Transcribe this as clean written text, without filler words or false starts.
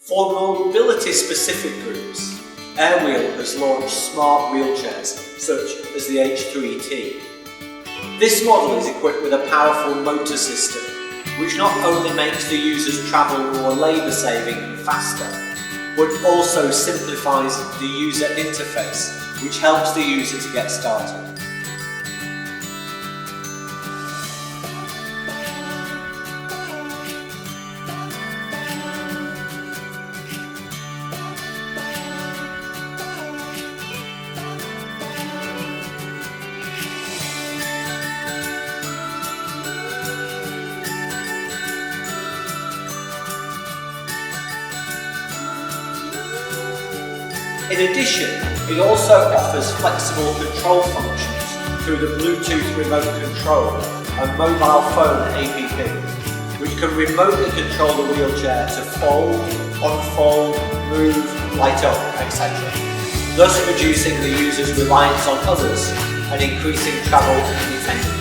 For mobility-specific groups, Airwheel has launched smart wheelchairs such as the H3T. This model is equipped with a powerful motor system, which not only makes the user's travel more labour-saving and faster, but also simplifies the user interface, which helps the user to get started. In addition, it also offers flexible control functions through the Bluetooth remote control and mobile phone app, which can remotely control the wheelchair to fold, unfold, move, light up, etc., thus reducing the user's reliance on others and increasing travel independence.